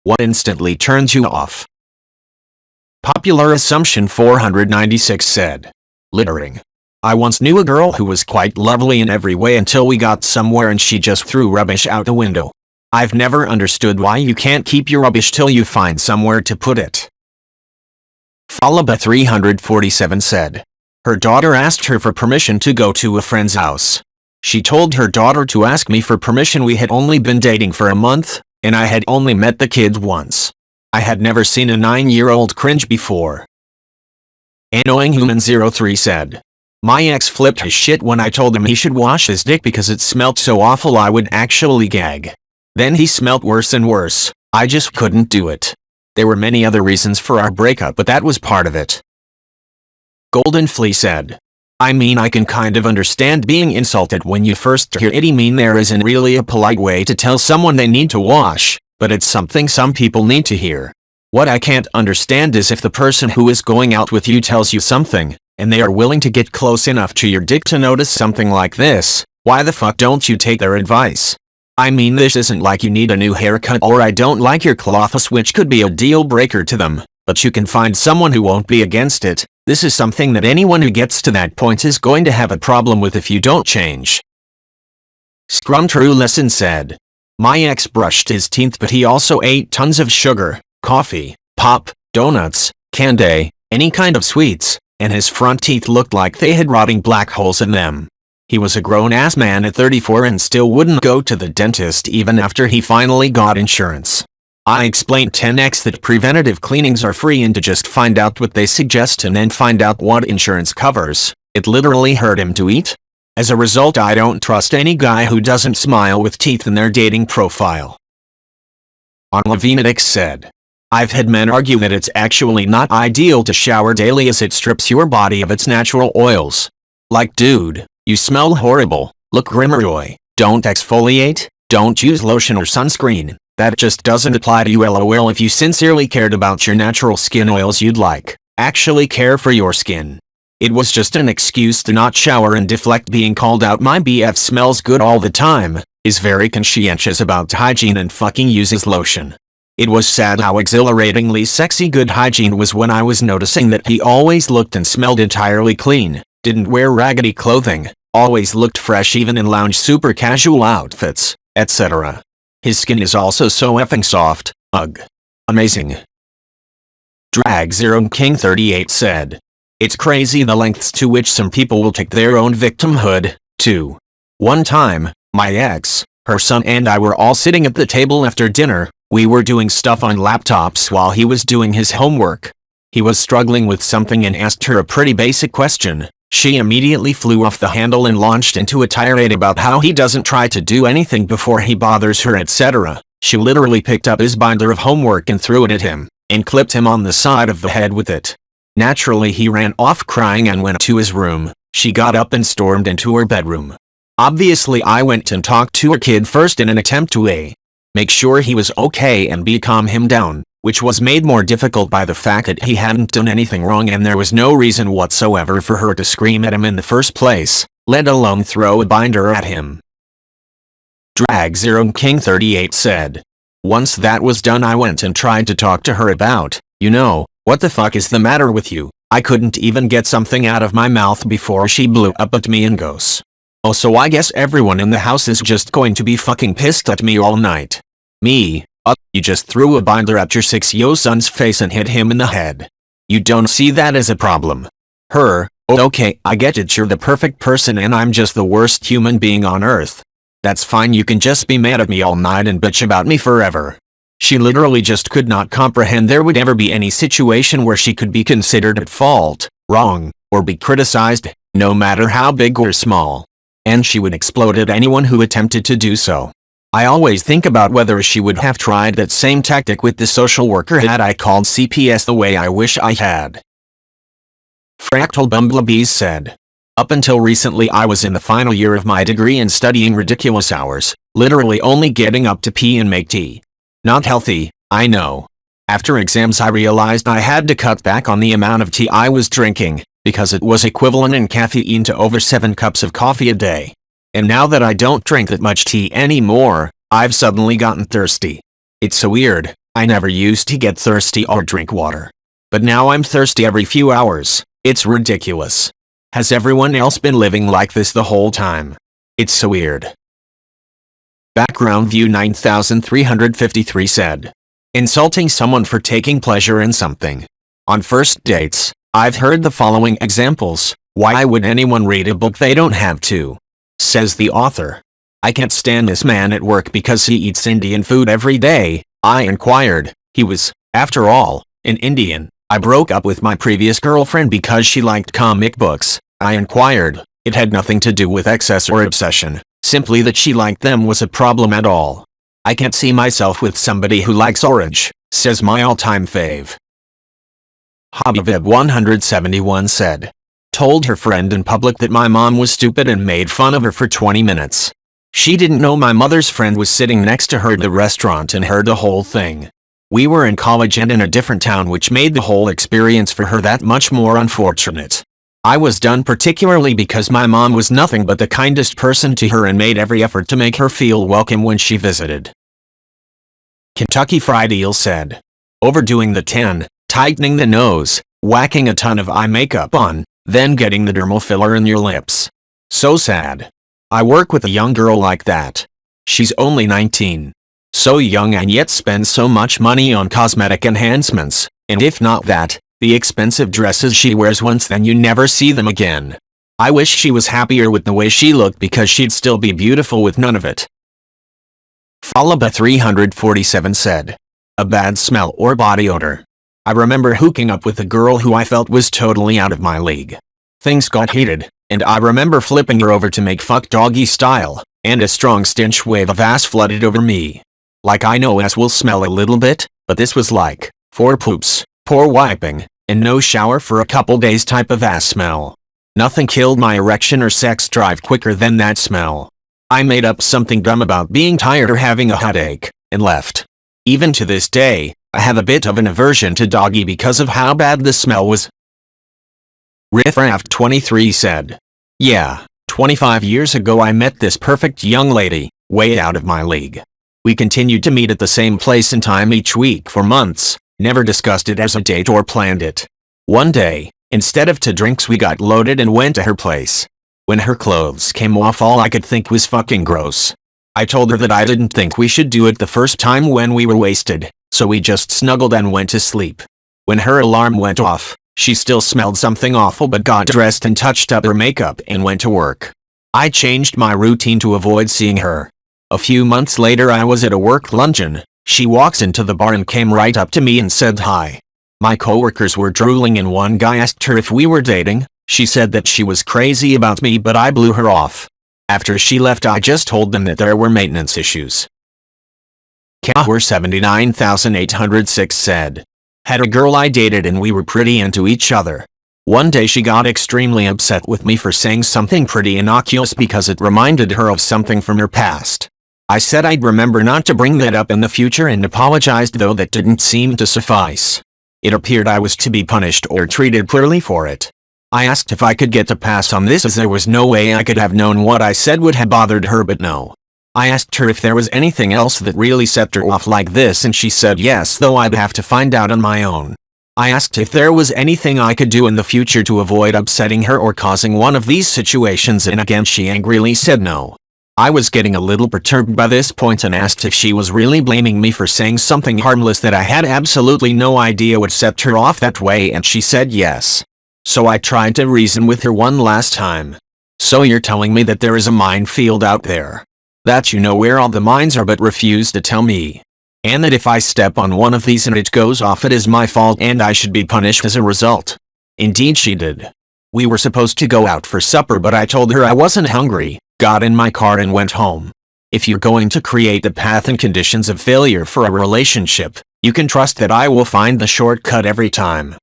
What instantly turns you off? Popular Assumption 496 said. Littering. I once knew a girl who was quite lovely in every way until we got somewhere and she just threw rubbish out the window. I've never understood why you can't keep your rubbish till you find somewhere to put it. Falaba 347 said. Her daughter asked her for permission to go to a friend's house. She told her daughter to ask me for permission. We had only been dating for a month, and I had only met the kids once. I had never seen a 9-year-old cringe before. Annoying Human 03 said. My ex flipped his shit when I told him he should wash his dick because it smelled so awful I would actually gag. Then he smelled worse and worse. I just couldn't do it. There were many other reasons for our breakup, but that was part of it. Golden Flea said. I mean, I can kind of understand being insulted when you first hear it. I mean, there isn't really a polite way to tell someone they need to wash, but it's something some people need to hear. What I can't understand is if the person who is going out with you tells you something, and they are willing to get close enough to your dick to notice something like this, why the fuck don't you take their advice? I mean, this isn't like you need a new haircut or I don't like your clothes, which could be a deal breaker to them, but you can find someone who won't be against it. This is something that anyone who gets to that point is going to have a problem with if you don't change. Scrum True Lesson said. My ex brushed his teeth, but he also ate tons of sugar, coffee, pop, donuts, candy, any kind of sweets, and his front teeth looked like they had rotting black holes in them. He was a grown-ass man at 34 and still wouldn't go to the dentist even after he finally got insurance. I explained 10x that preventative cleanings are free and to just find out what they suggest and then find out what insurance covers. It literally hurt him to eat. As a result, I don't trust any guy who doesn't smile with teeth in their dating profile. On Levinatix said. I've had men argue that it's actually not ideal to shower daily as it strips your body of its natural oils. Like, dude, you smell horrible, look grimmeroy, don't exfoliate, don't use lotion or sunscreen. That just doesn't apply to you. LOL. If you sincerely cared about your natural skin oils, you'd actually care for your skin. It was just an excuse to not shower and deflect being called out. My BF smells good all the time, is very conscientious about hygiene and fucking uses lotion. It was sad how exhilaratingly sexy good hygiene was when I was noticing that he always looked and smelled entirely clean, didn't wear raggedy clothing, always looked fresh even in lounge super casual outfits, etc. His skin is also so effing soft. Ugh. Amazing. Drag Zero King 38 said. It's crazy the lengths to which some people will take their own victimhood, too. One time, my ex, her son and I were all sitting at the table after dinner. We were doing stuff on laptops while he was doing his homework. He was struggling with something and asked her a pretty basic question. She immediately flew off the handle and launched into a tirade about how he doesn't try to do anything before he bothers her, etc. She literally picked up his binder of homework and threw it at him, and clipped him on the side of the head with it. Naturally, he ran off crying and went to his room. She got up and stormed into her bedroom. Obviously, I went and talked to her kid first in an attempt to A. Make sure he was okay and B. calm him down, which was made more difficult by the fact that he hadn't done anything wrong and there was no reason whatsoever for her to scream at him in the first place, let alone throw a binder at him. Drag Zero King 38 said. Once that was done, I went and tried to talk to her about, what the fuck is the matter with you? I couldn't even get something out of my mouth before she blew up at me and goes. Oh, so I guess everyone in the house is just going to be fucking pissed at me all night. Me, you just threw a binder at your 6-year-old son's face and hit him in the head. You don't see that as a problem. Her, oh okay, I get it, you're the perfect person and I'm just the worst human being on earth. That's fine, you can just be mad at me all night and bitch about me forever. She literally just could not comprehend there would ever be any situation where she could be considered at fault, wrong, or be criticized, no matter how big or small. And she would explode at anyone who attempted to do so. I always think about whether she would have tried that same tactic with the social worker had I called CPS the way I wish I had. Fractal Bumblebees said. Up until recently I was in the final year of my degree and studying ridiculous hours, literally only getting up to pee and make tea. Not healthy, I know. After exams I realized I had to cut back on the amount of tea I was drinking, because it was equivalent in caffeine to over 7 cups of coffee a day. And now that I don't drink that much tea anymore, I've suddenly gotten thirsty. It's so weird, I never used to get thirsty or drink water. But now I'm thirsty every few hours. It's ridiculous. Has everyone else been living like this the whole time? It's so weird. Background View 9353 said, insulting someone for taking pleasure in something. On first dates, I've heard the following examples. Why would anyone read a book they don't have to? Says the author. I can't stand this man at work because he eats Indian food every day. I inquired. He was, after all, an Indian. I broke up with my previous girlfriend because she liked comic books. I inquired. It had nothing to do with excess or obsession. Simply that she liked them was a problem at all. I can't see myself with somebody who likes orange, says my all-time fave. HobbyVib 171 said, told her friend in public that my mom was stupid and made fun of her for 20 minutes. She didn't know my mother's friend was sitting next to her at the restaurant and heard the whole thing. We were in college and in a different town, which made the whole experience for her that much more unfortunate. I was done particularly because my mom was nothing but the kindest person to her and made every effort to make her feel welcome when she visited. Kentucky Fried Eel said, overdoing the 10, tightening the nose, whacking a ton of eye makeup on, then getting the dermal filler in your lips. So sad. I work with a young girl like that. She's only 19. So young and yet spends so much money on cosmetic enhancements, and if not that, the expensive dresses she wears once, then you never see them again. I wish she was happier with the way she looked because she'd still be beautiful with none of it. Falaba 347 said, a bad smell or body odor. I remember hooking up with a girl who I felt was totally out of my league. Things got heated, and I remember flipping her over to make fuck doggy style, and a strong stench wave of ass flooded over me. Like, I know ass will smell a little bit, but this was like, 4 poops, poor wiping, and no shower for a couple days type of ass smell. Nothing killed my erection or sex drive quicker than that smell. I made up something dumb about being tired or having a headache, and left. Even to this day, I have a bit of an aversion to doggy because of how bad the smell was. Riffraff23 said, yeah, 25 years ago I met this perfect young lady, way out of my league. We continued to meet at the same place and time each week for months, never discussed it as a date or planned it. One day, instead of 2 drinks, we got loaded and went to her place. When her clothes came off, all I could think was fucking gross. I told her that I didn't think we should do it the first time when we were wasted, so we just snuggled and went to sleep. When her alarm went off, she still smelled something awful but got dressed and touched up her makeup and went to work. I changed my routine to avoid seeing her. A few months later, I was at a work luncheon. She walks into the bar and came right up to me and said hi. My coworkers were drooling and one guy asked her if we were dating. She said that she was crazy about me, but I blew her off. After she left, I just told them that there were maintenance issues. Kahwer 79806 said, had a girl I dated and we were pretty into each other. One day she got extremely upset with me for saying something pretty innocuous because it reminded her of something from her past. I said I'd remember not to bring that up in the future and apologized, though that didn't seem to suffice. It appeared I was to be punished or treated poorly for it. I asked if I could get a pass on this, as there was no way I could have known what I said would have bothered her, but no. I asked her if there was anything else that really set her off like this, and she said yes, though I'd have to find out on my own. I asked if there was anything I could do in the future to avoid upsetting her or causing one of these situations, and again she angrily said no. I was getting a little perturbed by this point and asked if she was really blaming me for saying something harmless that I had absolutely no idea would set her off that way, and she said yes. So I tried to reason with her one last time. So you're telling me that there is a minefield out there? That you know where all the mines are but refuse to tell me? And that if I step on one of these and it goes off, it is my fault and I should be punished as a result? Indeed she did. We were supposed to go out for supper, but I told her I wasn't hungry, got in my car and went home. If you're going to create the path and conditions of failure for a relationship, you can trust that I will find the shortcut every time.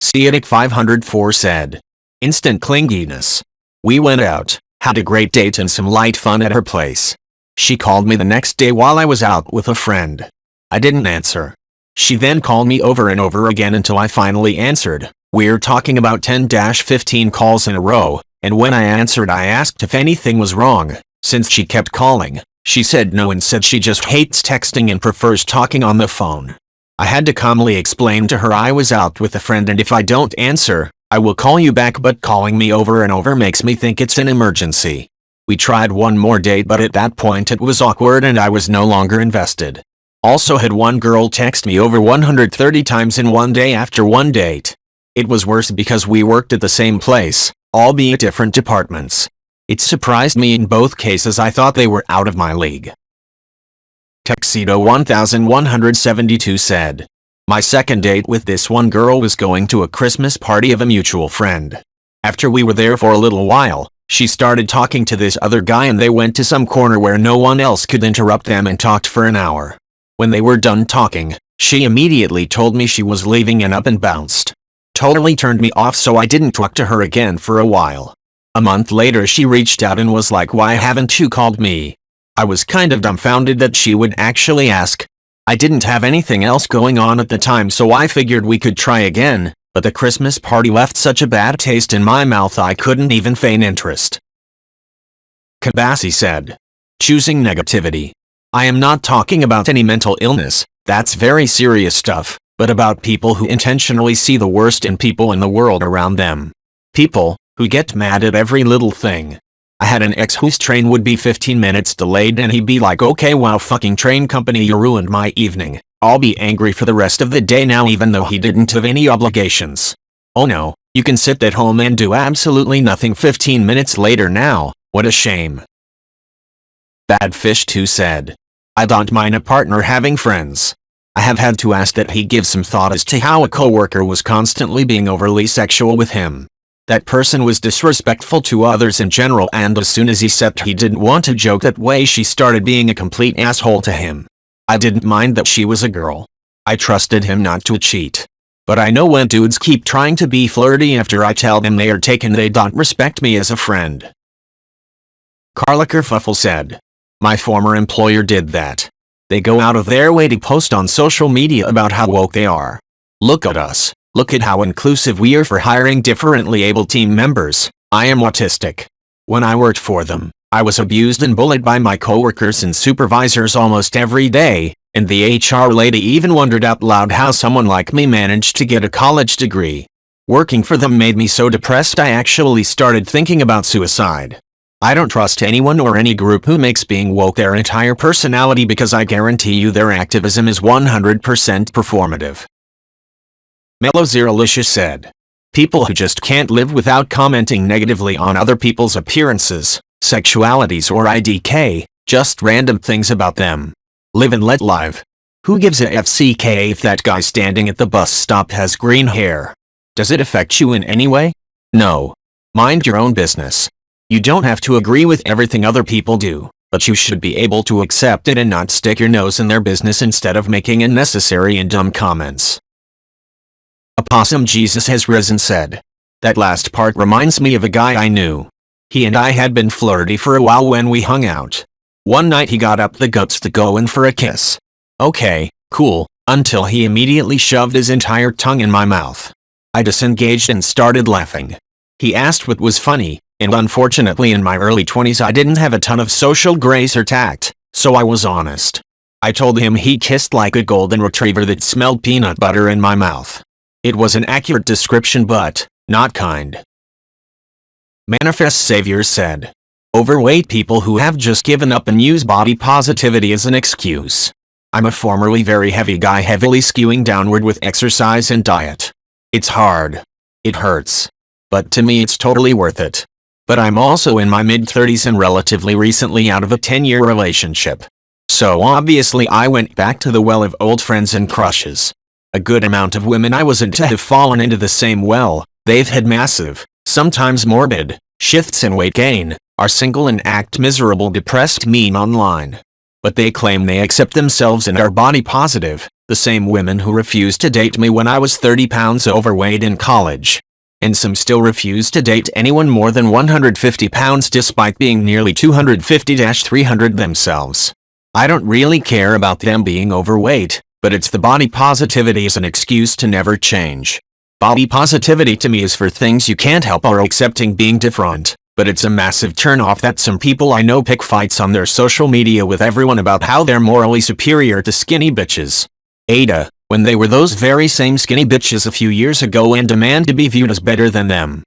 Ceatic 504 said, instant clinginess. We went out, had a great date and some light fun at her place. She called me the next day while I was out with a friend. I didn't answer. She then called me over and over again until I finally answered. We're talking about 10-15 calls in a row, and when I answered I asked if anything was wrong, since she kept calling. She said no and said she just hates texting and prefers talking on the phone. I had to calmly explain to her I was out with a friend and if I don't answer, I will call you back, but calling me over and over makes me think it's an emergency. We tried one more date, but at that point it was awkward and I was no longer invested. Also had one girl text me over 130 times in one day after one date. It was worse because we worked at the same place, albeit different departments. It surprised me in both cases. I thought they were out of my league. Tuxedo 1172 said, my second date with this one girl was going to a Christmas party of a mutual friend. After we were there for a little while, she started talking to this other guy and they went to some corner where no one else could interrupt them and talked for an hour. When they were done talking, she immediately told me she was leaving and up and bounced. Totally turned me off, so I didn't talk to her again for a while. A month later she reached out and was like, why haven't you called me? I was kind of dumbfounded that she would actually ask. I didn't have anything else going on at the time, so I figured we could try again, but the Christmas party left such a bad taste in my mouth I couldn't even feign interest. Kabasi said, choosing negativity. I am not talking about any mental illness, that's very serious stuff, but about people who intentionally see the worst in people and the world around them. People who get mad at every little thing. I had an ex whose train would be 15 minutes delayed and he'd be like, okay, wow, fucking train company, you ruined my evening. I'll be angry for the rest of the day now, even though he didn't have any obligations. Oh no, you can sit at home and do absolutely nothing 15 minutes later now, what a shame. Badfish 2 said, I don't mind a partner having friends. I have had to ask that he give some thought as to how a coworker was constantly being overly sexual with him. That person was disrespectful to others in general, and as soon as he said he didn't want to joke that way, she started being a complete asshole to him. I didn't mind that she was a girl. I trusted him not to cheat. But I know when dudes keep trying to be flirty after I tell them they are taken, they don't respect me as a friend. Carla Kerfuffle said, my former employer did that. They go out of their way to post on social media about how woke they are. Look at us. Look at how inclusive we are for hiring differently able team members. I am autistic. When I worked for them, I was abused and bullied by my coworkers and supervisors almost every day, and the HR lady even wondered out loud how someone like me managed to get a college degree. Working for them made me so depressed I actually started thinking about suicide. I don't trust anyone or any group who makes being woke their entire personality, because I guarantee you their activism is 100% performative. Mellowzeralicious said, people who just can't live without commenting negatively on other people's appearances, sexualities or IDK, just random things about them. Live and let live. Who gives a FCK if that guy standing at the bus stop has green hair? Does it affect you in any way? No. Mind your own business. You don't have to agree with everything other people do, but you should be able to accept it and not stick your nose in their business instead of making unnecessary and dumb comments. Opossum Jesus Has Risen said, that last part reminds me of a guy I knew. He and I had been flirty for a while when we hung out. One night he got up the guts to go in for a kiss. Okay, cool, until he immediately shoved his entire tongue in my mouth. I disengaged and started laughing. He asked what was funny, and unfortunately in my early 20s I didn't have a ton of social grace or tact, so I was honest. I told him he kissed like a golden retriever that smelled peanut butter in my mouth. It was an accurate description, but not kind. Manifest Savior said, overweight people who have just given up and use body positivity as an excuse. I'm a formerly very heavy guy, heavily skewing downward with exercise and diet. It's hard. It hurts. But to me it's totally worth it. But I'm also in my mid-30s and relatively recently out of a 10-year relationship. So obviously I went back to the well of old friends and crushes. A good amount of women I was into have fallen into the same well. They've had massive, sometimes morbid, shifts in weight gain, are single and act miserable, depressed, mean online. But they claim they accept themselves and are body positive, the same women who refused to date me when I was 30 pounds overweight in college. And some still refuse to date anyone more than 150 pounds despite being nearly 250-300 themselves. I don't really care about them being overweight, but it's the body positivity as an excuse to never change. Body positivity to me is for things you can't help or accepting being different, But it's a massive turnoff that some people I know pick fights on their social media with everyone about how they're morally superior to skinny bitches. Ada, when they were those very same skinny bitches a few years ago and demand to be viewed as better than them.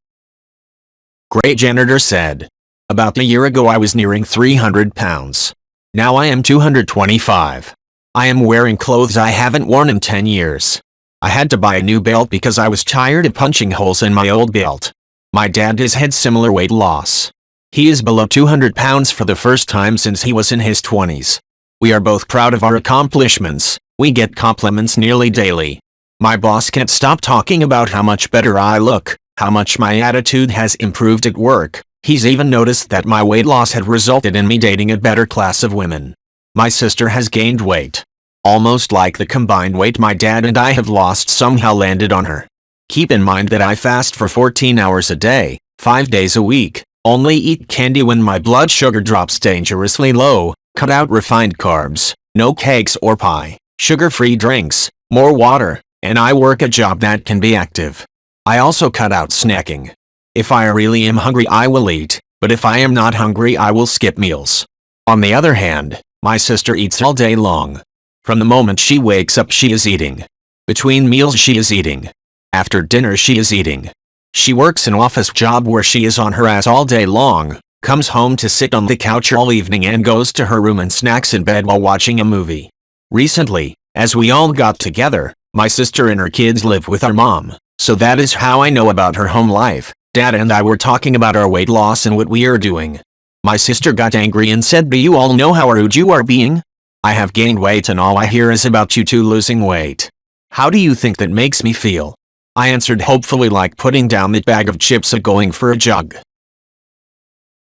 Great Janitor said. About a year ago I was nearing 300 pounds. Now I am 225. I am wearing clothes I haven't worn in 10 years. I had to buy a new belt because I was tired of punching holes in my old belt. My dad has had similar weight loss. He is below 200 pounds for the first time since he was in his 20s. We are both proud of our accomplishments. We get compliments nearly daily. My boss can't stop talking about how much better I look, how much my attitude has improved at work. He's even noticed that my weight loss had resulted in me dating a better class of women. My sister has gained weight. Almost like the combined weight my dad and I have lost somehow landed on her. Keep in mind that I fast for 14 hours a day, 5 days a week, only eat candy when my blood sugar drops dangerously low, cut out refined carbs, no cakes or pie, sugar-free drinks, more water, and I work a job that can be active. I also cut out snacking. If I really am hungry I will eat, but if I am not hungry I will skip meals. On the other hand, my sister eats all day long. From the moment she wakes up she is eating. Between meals she is eating. After dinner she is eating. She works an office job where she is on her ass all day long, comes home to sit on the couch all evening and goes to her room and snacks in bed while watching a movie. Recently, as we all got together, my sister and her kids live with our mom, so that is how I know about her home life. Dad and I were talking about our weight loss and what we are doing. My sister got angry and said, "Do you all know how rude you are being? I have gained weight and all I hear is about you two losing weight. How do you think that makes me feel?" I answered hopefully like putting down that bag of chips and going for a jog.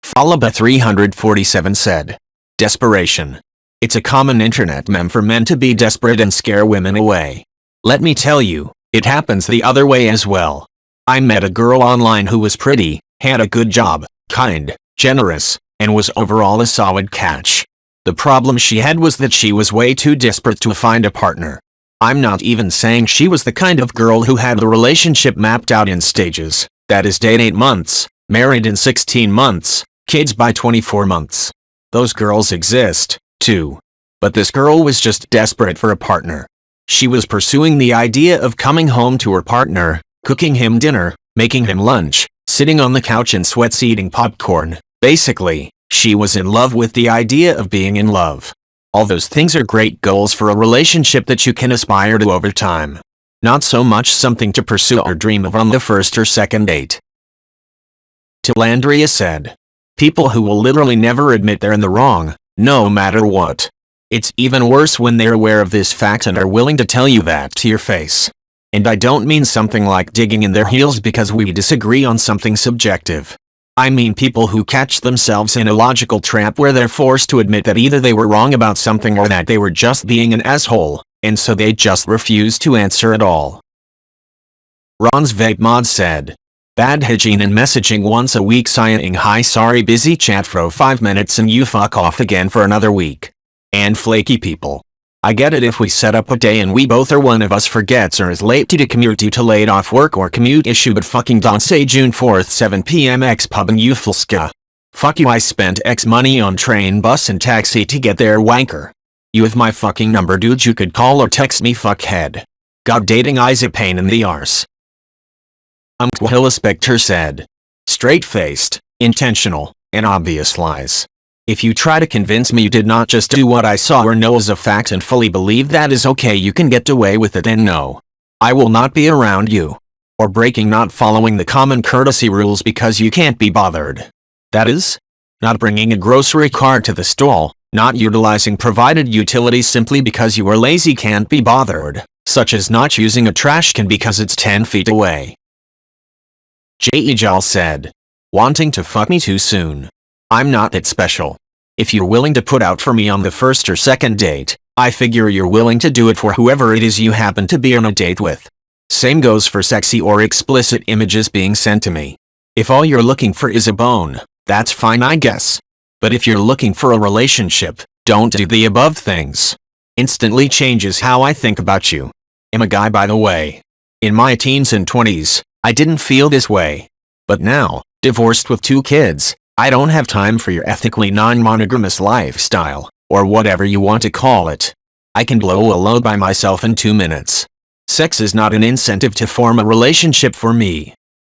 Falaba 347 said. Desperation. It's a common internet meme for men to be desperate and scare women away. Let me tell you, it happens the other way as well. I met a girl online who was pretty, had a good job, kind, generous, and was overall a solid catch. The problem she had was that she was way too desperate to find a partner. I'm not even saying she was the kind of girl who had the relationship mapped out in stages, that is date 8 months, married in 16 months, kids by 24 months. Those girls exist, too. But this girl was just desperate for a partner. She was pursuing the idea of coming home to her partner, cooking him dinner, making him lunch, sitting on the couch in sweats eating popcorn. Basically, she was in love with the idea of being in love. All those things are great goals for a relationship that you can aspire to over time. Not so much something to pursue or dream of on the first or second date. Tilandria said. People who will literally never admit they're in the wrong, no matter what. It's even worse when they're aware of this fact and are willing to tell you that to your face. And I don't mean something like digging in their heels because we disagree on something subjective. I mean people who catch themselves in a logical trap where they're forced to admit that either they were wrong about something or that they were just being an asshole, and so they just refuse to answer at all. Ron's Vape Mod said. Bad hygiene and messaging once a week saying hi sorry busy chat for 5 minutes and you fuck off again for another week. And flaky people. I get it if we set up a day and we both or one of us forgets or is late to commute due to laid off work or commute issue, but fucking don't say June 4th 7 p.m. X pub and you ska. Fuck you, I spent X money on train, bus and taxi to get there, wanker. You have my fucking number, dude, you could call or text me, fuckhead. God, dating is a pain in the arse. Twahilla Spectre said. Straight-faced, intentional, and obvious lies. If you try to convince me you did not just do what I saw or know as a fact and fully believe that is okay, you can get away with it, and no. I will not be around you. Or breaking not following the common courtesy rules because you can't be bothered. That is, not bringing a grocery cart to the stall, not utilizing provided utilities simply because you are lazy, can't be bothered, such as not using a trash can because it's 10 feet away. J.E.Jal said. Wanting to fuck me too soon. I'm not that special. If you're willing to put out for me on the first or second date, I figure you're willing to do it for whoever it is you happen to be on a date with. Same goes for sexy or explicit images being sent to me. If all you're looking for is a bone, that's fine, I guess. But if you're looking for a relationship, don't do the above things. Instantly changes how I think about you. I'm a guy, by the way. In my teens and 20s, I didn't feel this way. But now, divorced with 2 kids. I don't have time for your ethically non-monogamous lifestyle, or whatever you want to call it. I can blow a load by myself in 2 minutes. Sex is not an incentive to form a relationship for me.